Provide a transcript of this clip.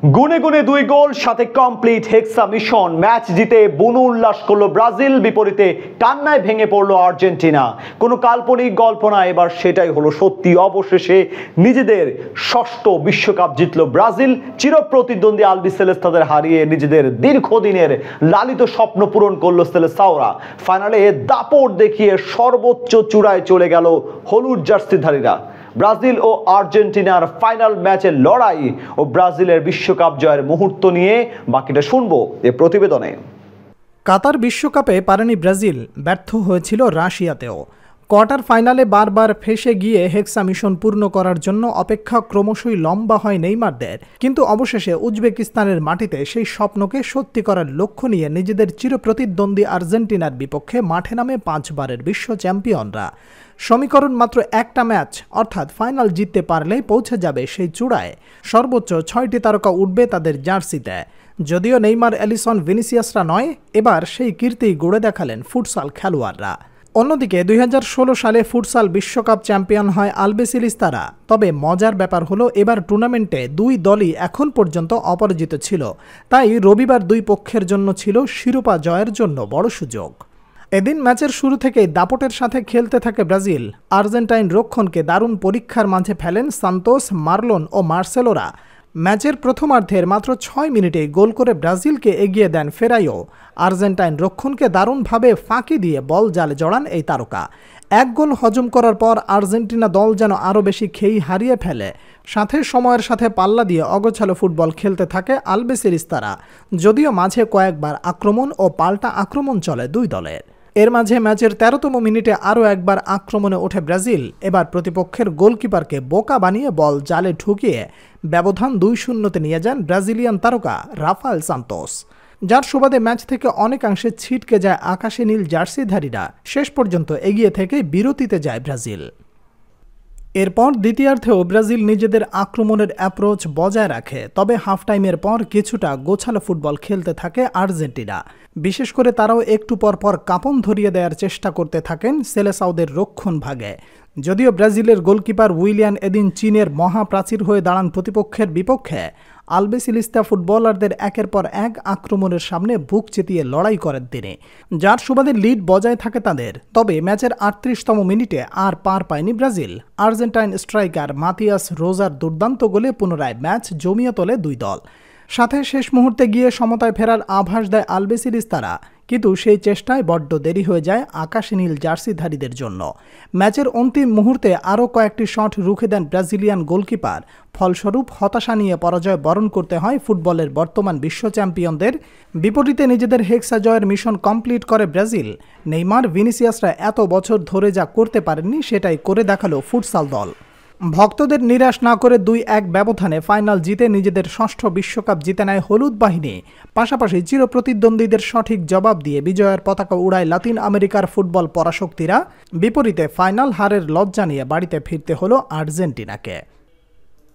গুনে গুনে 2 গোল সাথে কমপ্লিট হেক্সা মিশন ম্যাচ জিতে বুনো উল্লাস করলো ব্রাজিল। বিপরীতে কান্নায় ভেঙে পড়লো আর্জেন্টিনা। কোনো কাল্পনিক গল্প না, এবার সেটাই হলো সত্যি। অবশেষে নিজেদের ষষ্ঠ বিশ্বকাপ জিতলো ব্রাজিল। চিরপ্রতিদ্বন্দ্বী আলবিসেলেস্তাদের হারিয়ে নিজেদের দীর্ঘদিনের লালিত স্বপ্ন পূরণ করলো সেলেসাওরা। ফাইনালে দাপট দেখিয়ে সর্বোচ্চ চূড়ায় চলে গেল হলুদ জার্সিধারীরা। ব্রাজিল ও আর্জেন্টিনার ফাইনাল ম্যাচের লড়াই ও ব্রাজিলের বিশ্বকাপ জয়ের মুহূর্ত নিয়ে বাকিটা শুনবো এ প্রতিবেদনে। কাতার বিশ্বকাপে পারেনি ব্রাজিল, ব্যর্থ হয়েছিল রাশিয়াতেও। কোয়ার্টার ফাইনালে বারবার ফেঁসে গিয়ে হেক্সা মিশন পূর্ণ করার জন্য অপেক্ষা ক্রমশই লম্বা হয় নেইমারদের, কিন্তু অবশেষে উজবেকিস্তানের মাটিতে সেই স্বপ্নকে সত্যি করার লক্ষ্য নিয়ে নিজেদের চিরপ্রতিদ্বন্দ্বী আর্জেন্টিনার বিপক্ষে মাঠে নামে 5 বারের বিশ্ব চ্যাম্পিয়নরা। সমীকরণ মাত্র একটা ম্যাচ, অর্থাৎ ফাইনাল জিততে পারলেই পৌঁছে যাবে সেই চূড়ায়। সর্বোচ্চ 6টি তারকা উঠবে তাদের জার্সিতে। যদিও নেইমার, এলিসন, ভিনিসিয়াসরা নয়, এবার সেই কীর্তি গড়ে দেখালেন ফুটসাল খেলোয়াড়রা। অন্যদিকে 2016 সালে ফুটসাল বিশ্বকাপ চ্যাম্পিয়ন হয় আলবিসেলেস্তারা। তবে মজার ব্যাপার হলো এবার টুর্নামেন্টে 2 দলই এখন পর্যন্ত অপরাজিত ছিল। তাই রবিবার 2 পক্ষের জন্য ছিল শিরোপা জয়ের জন্য বড় সুযোগ। এদিন ম্যাচের শুরু থেকেই দাপটের সাথে খেলতে থাকে ব্রাজিল। আর্জেন্টাইন রক্ষণকে দারুণ পরীক্ষার মাঝে ফেলেন সান্তোস, মার্লোন ও মার্সেলোরা। ম্যাচের প্রথমার্ধের মাত্র 6 মিনিটে গোল করে ব্রাজিলকে এগিয়ে দেন ফেরাইও। আর্জেন্টাইন রক্ষণকে দারুণভাবে ফাঁকি দিয়ে বল জালে জড়ান এই তারকা। 1 গোল হজম করার পর আর্জেন্টিনা দল যেন আরও বেশি খেই হারিয়ে ফেলে। সাথে সময়ের সাথে পাল্লা দিয়ে অগোছালো ফুটবল খেলতে থাকে আলবিসেলেস্তারা। যদিও মাঝে কয়েকবার আক্রমণ ও পাল্টা আক্রমণ চলে 2 দলের। এর মাঝে ম্যাচের 13তম মিনিটে আরও একবার আক্রমণে ওঠে ব্রাজিল। এবার প্রতিপক্ষের গোলকিপারকে বোকা বানিয়ে বল জালে ঢুকিয়ে ব্যবধান 2-0-তে নিয়ে যান ব্রাজিলিয়ান তারকা রাফায়েল সান্তোস, যার সুবাদে ম্যাচ থেকে অনেকাংশে ছিটকে যায় আকাশে নীল জার্সিধারীরা। শেষ পর্যন্ত এগিয়ে থেকে বিরতিতে যায় ব্রাজিল। এরপর দ্বিতীয়ার্ধেও ব্রাজিল নিজেদের আক্রমণের অ্যাপ্রোচ বজায় রাখে। তবে হাফ টাইমের পর কিছুটা গোছালো ফুটবল খেলতে থাকে আর্জেন্টিনা। বিশেষ করে তারাও একটু পর কাঁপন ধরিয়ে দেওয়ার চেষ্টা করতে থাকেন সেলেসাওদের রক্ষণ ভাগে। যদিও ব্রাজিলের গোলকিপার উইলিয়ান এদিন চীনের মহাপ্রাচীর হয়ে দাঁড়ান প্রতিপক্ষের বিপক্ষে। আলবিসেলেস্তা ফুটবলারদের একের পর এক আক্রমণের সামনে বুক চিতিয়ে লড়াই করেন তিনি, যার সুবাদে লিড বজায় থাকে তাদের। তবে ম্যাচের 38তম মিনিটে আর পার পায়নি ব্রাজিল। আর্জেন্টাইন স্ট্রাইকার মাতিয়াস রোজার দুর্দান্ত গোলে পুনরায় ম্যাচ জমিয়ে তোলে 2 দল। সাথে শেষ মুহূর্তে গিয়ে সমতায় ফেরার আভাস দেয় আলবিসেলেস্তারা, কিন্তু সেই চেষ্টায় বড্ড দেরি হয়ে যায় আকাশে নীল জার্সিধারীদের জন্য। ম্যাচের অন্তিম মুহূর্তে আরও কয়েকটি শট রুখে দেন ব্রাজিলিয়ান গোলকিপার। ফলস্বরূপ হতাশা নিয়ে পরাজয় বরণ করতে হয় ফুটবলের বর্তমান বিশ্ব চ্যাম্পিয়নদের। বিপরীতে নিজেদের হেক্সা জয়ের মিশন কমপ্লিট করে ব্রাজিল। নেইমার, ভিনিসিয়াসরা এত বছর ধরে যা করতে পারেননি সেটাই করে দেখালো ফুটসাল দল। ভক্তদের নিরাশ না করে 2-1 ব্যবধানে ফাইনাল জিতে নিজেদের ষষ্ঠ বিশ্বকাপ জিতে নেয় হলুদ বাহিনী। পাশাপাশি চিরপ্রতিদ্বন্দ্বীদের সঠিক জবাব দিয়ে বিজয়ের পতাকা উড়ায় লাতিন আমেরিকার ফুটবল পরাশক্তিরা। বিপরীতে ফাইনাল হারের লজ্জা নিয়ে বাড়িতে ফিরতে হলো আর্জেন্টিনাকে।